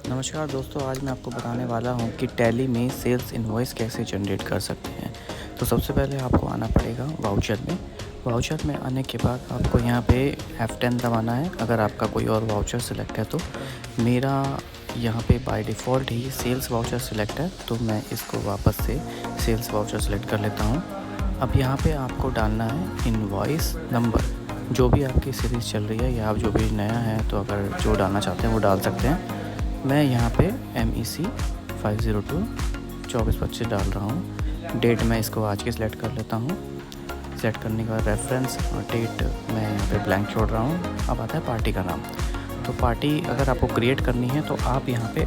नमस्कार दोस्तों, आज मैं आपको बताने वाला हूँ कि टैली में सेल्स इनवॉइस कैसे जनरेट कर सकते हैं। तो सबसे पहले आपको आना पड़ेगा वाउचर में। वाउचर में आने के बाद आपको यहाँ पे F10 दबाना है अगर आपका कोई और वाउचर सिलेक्ट है तो। मेरा यहाँ पे बाय डिफ़ॉल्ट ही सेल्स वाउचर सिलेक्ट है, तो मैं इसको वापस से सेल्स वाउचर सिलेक्ट कर लेता हूँ। अब यहाँ पे आपको डालना है इनवॉइस नंबर, जो भी आपकी सीरीज़ चल रही है या आप जो भी नया है तो अगर जो डालना चाहते हैं वो डाल सकते हैं। मैं यहाँ पे MEC 502 2425 डाल रहा हूँ। डेट मैं इसको आज की सिलेक्ट कर लेता हूँ। सेलेक्ट करने के बाद रेफरेंस और डेट मैं यहाँ पे ब्लैंक छोड़ रहा हूँ। अब आता है पार्टी का नाम। तो पार्टी अगर आपको क्रिएट करनी है तो आप यहाँ पे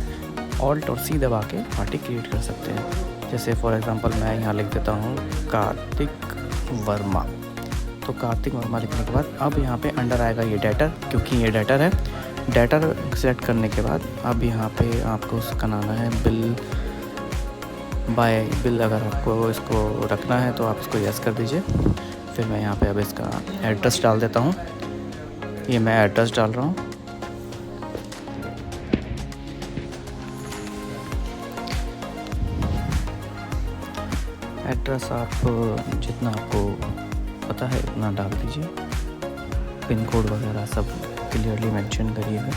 ऑल्ट और C दबा के पार्टी क्रिएट कर सकते हैं। जैसे फॉर एग्ज़ाम्पल मैं यहाँ लिख देता हूँ कार्तिक वर्मा। तो कार्तिक वर्मा लिखने के बाद अब यहाँ पे अंडर आएगा ये डेटर, क्योंकि ये डेटर है। डेटर सेलेक्ट करने के बाद अब यहाँ पे आपको उसका नाम है बिल बाय बिल। अगर आपको इसको रखना है तो आप इसको यस कर दीजिए। फिर मैं यहाँ पे अब इसका एड्रेस डाल देता हूँ। ये मैं एड्रेस डाल रहा हूँ। एड्रेस आप जितना आपको पता है उतना डाल दीजिए। पिन कोड वगैरह सब क्लियरली मेंशन करिएगा।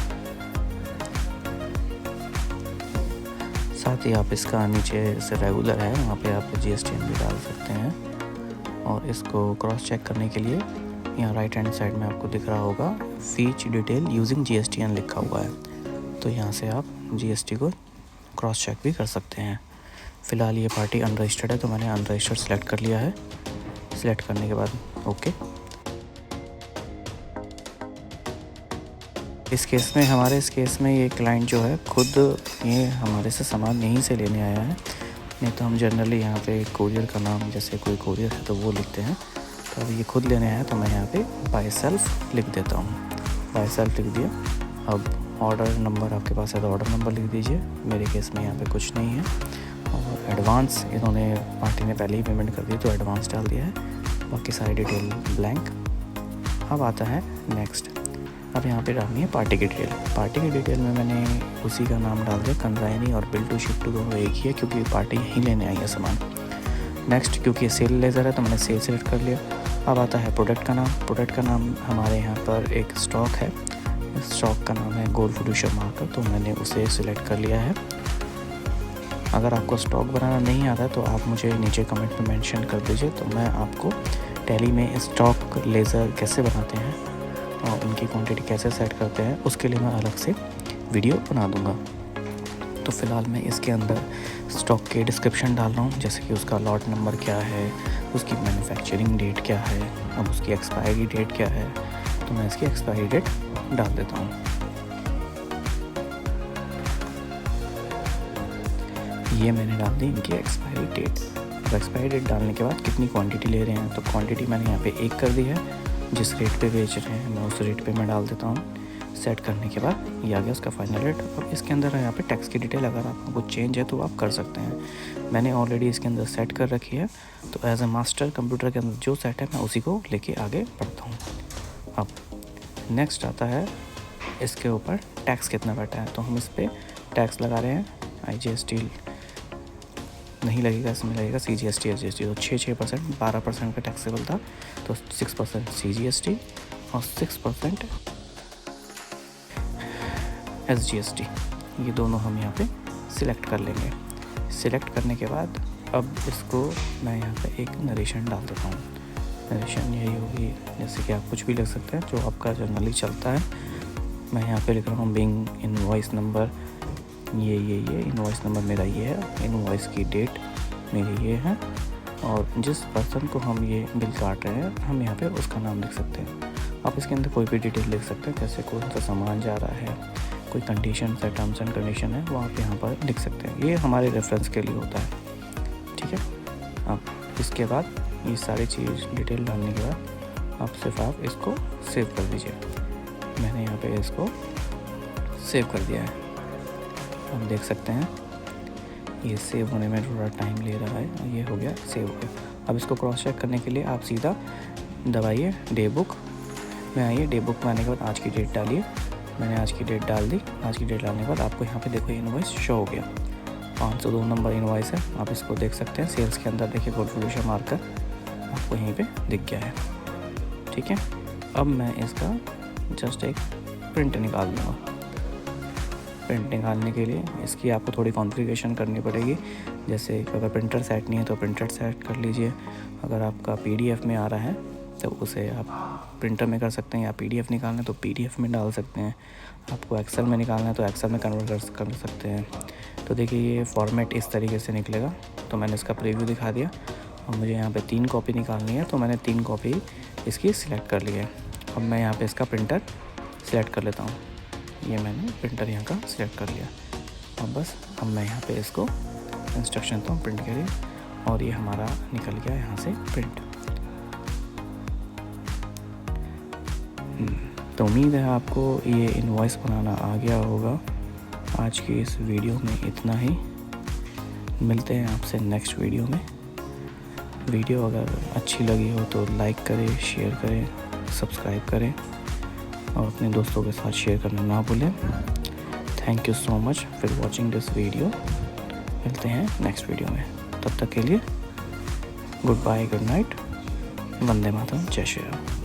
साथ ही आप इसका नीचे से रेगुलर है वहाँ पे आप GSTN भी डाल सकते हैं। और इसको क्रॉस चेक करने के लिए यहाँ राइट हैंड साइड में आपको दिख रहा होगा फीच डिटेल यूजिंग GSTN लिखा हुआ है। तो यहाँ से आप GST को क्रॉस चेक भी कर सकते हैं। फ़िलहाल ये पार्टी अनरजिस्टर्ड है तो मैंने अनरजिस्टर्ड सेलेक्ट कर लिया है। सेलेक्ट करने के बाद ओके। इस केस में ये क्लाइंट जो है खुद ये हमारे से सामान यहीं से लेने आया है। नहीं तो हम जनरली यहाँ पे कोरियर का नाम, जैसे कोई कोरियर है तो वो लिखते हैं। तो अब ये खुद लेने आया तो मैं यहाँ पे बाय सेल्फ लिख देता हूँ। बाय सेल्फ लिख दिया। अब ऑर्डर नंबर आपके पास है तो ऑर्डर नंबर लिख दीजिए। मेरे केस में यहाँ पे कुछ नहीं है। और एडवांस इन्होंने पार्टी ने पहले ही पेमेंट कर दी तो एडवांस डाल दिया है। बाकी सारी डिटेल ब्लैंक। अब आता है नेक्स्ट। अब यहाँ पे डालनी है पार्टी की डिटेल। पार्टी की डिटेल में मैंने उसी का नाम डाल दिया, कंसाइनी और बिल टू शिप टू दोनों एक ही है क्योंकि पार्टी यहीं लेने आई है सामान। नेक्स्ट, क्योंकि ये सेल लेज़र है तो मैंने सेल सेलेक्ट कर लिया। अब आता है प्रोडक्ट का नाम। प्रोडक्ट का नाम हमारे यहाँ पर एक स्टॉक है। इस स्टॉक का नाम है गोल्ड फिड्यूशियर मार्कर, तो मैंने उसे सिलेक्ट कर लिया है। अगर आपको स्टॉक बनाना नहीं आता तो आप मुझे नीचे कमेंट में मेंशन कर दीजिए, तो मैं आपको टैली में स्टॉक लेज़र कैसे बनाते हैं और उनकी क्वांटिटी कैसे सेट करते हैं उसके लिए मैं अलग से वीडियो बना दूंगा। तो फ़िलहाल मैं इसके अंदर स्टॉक के डिस्क्रिप्शन डाल रहा हूँ, जैसे कि उसका लॉट नंबर क्या है, उसकी मैन्युफैक्चरिंग डेट क्या है, अब उसकी एक्सपायरी डेट क्या है। तो मैं इसकी एक्सपायरी डेट डाल देता हूँ। ये मैंने डाल दी इनकी एक्सपायरी डेट। अब एक्सपायरी डेट डालने के बाद कितनी क्वांटिटी ले रहे हैं, तो क्वांटिटी मैंने यहाँ पे 1 कर दी है। जिस रेट पे बेच रहे हैं मैं उस रेट पे मैं डाल देता हूँ। सेट करने के बाद ये आ गया उसका फाइनल रेट। अब इसके अंदर यहाँ पे टैक्स की डिटेल अगर आपको कुछ चेंज है तो आप कर सकते हैं। मैंने ऑलरेडी इसके अंदर सेट कर रखी है, तो एज ए मास्टर कंप्यूटर के अंदर जो सेट है मैं उसी को लेके आगे बढ़ता हूँ। अब नेक्स्ट आता है इसके ऊपर टैक्स कितना बैठा है, तो हम इस पर टैक्स लगा रहे हैं। IGST नहीं लगेगा, इसमें लगेगा CGST SGST। तो 6% 12% का टैक्सेबल था, तो 6% CGST और 6% SGST, ये दोनों हम यहाँ पे सिलेक्ट कर लेंगे। सिलेक्ट करने के बाद अब इसको मैं यहाँ पे एक नरेशन डाल देता हूँ। नरेशन यही होगी, जैसे कि आप कुछ भी लिख सकते हैं जो आपका जनरली चलता है। मैं यहाँ पे लिख रहा हूँ बिंग इनवॉइस नंबर, ये इनवॉइस नंबर मेरा ये है, इनवॉइस की डेट मेरी ये है, और जिस पर्सन को हम ये बिल काट रहे हैं हम यहाँ पे उसका नाम लिख सकते हैं। आप इसके अंदर कोई भी डिटेल लिख सकते हैं, जैसे कौन सा सामान जा रहा है, कोई कंडीशन है, टर्म्स एंड कंडीशन है, वो आप यहाँ पर लिख सकते हैं। ये हमारे रेफरेंस के लिए होता है, ठीक है। अब इसके बाद ये सारी चीज़ डिटेल डालने के बाद आप सिर्फ आप इसको सेव कर दीजिए। मैंने यहाँ पे इसको सेव कर दिया है। आप देख सकते हैं ये सेव होने में थोड़ा टाइम ले रहा है। ये हो गया, सेव हो गया। अब इसको क्रॉस चेक करने के लिए आप सीधा दबाइए डे बुक में आइए। डे बुक में आने के बाद आज की डेट डालिए, मैंने आज की डेट डाल दी। आज की डेट डालने के बाद आपको यहाँ पे देखो इनवॉइस शो हो गया। 502 नंबर इनवॉइस है, आप इसको देख सकते हैं। सेल्स के अंदर देखिए कॉन्फ़िगरेशन मार्कर आपको यहीं पे दिख गया है। ठीक है, अब मैं इसका जस्ट एक प्रिंट निकाल दूँगा। प्रिंट निकालने के लिए इसकी आपको थोड़ी कॉन्फ़िगरेशन करनी पड़ेगी। जैसे अगर प्रिंटर सेट नहीं है तो प्रिंटर सेट कर लीजिए। अगर आपका PDF में आ रहा है तो उसे आप प्रिंटर में कर सकते हैं, या PDF निकालना है तो PDF में डाल सकते हैं। आपको एक्सेल में निकालना है तो एक्सेल में कन्वर्ट कर सकते हैं। तो देखिए ये फॉर्मेट इस तरीके से निकलेगा। तो मैंने इसका प्रीव्यू दिखा दिया और मुझे यहाँ पे 3 कॉपी निकालनी है, तो मैंने 3 कॉपी इसकी सिलेक्ट कर ली है। अब मैं यहाँ पे इसका प्रिंटर सिलेक्ट कर लेता हूँ। ये मैंने प्रिंटर यहाँ का सिलेक्ट कर लिया। अब बस अब मैं यहाँ पे इसको इंस्ट्रक्शन देता हूँ प्रिंट के लिए, और ये हमारा निकल गया यहाँ से प्रिंट। तो उम्मीद है आपको ये इनवॉइस बनाना आ गया होगा। आज की इस वीडियो में इतना ही। मिलते हैं आपसे नेक्स्ट वीडियो में। वीडियो अगर अच्छी लगी हो तो लाइक करें, शेयर करें, सब्सक्राइब करें और अपने दोस्तों के साथ शेयर करना ना भूलें। Thank you so much for watching this video. मिलते हैं नेक्स्ट वीडियो में, तब तक के लिए good bye, good night, Vande Mataram, जय श्री राम।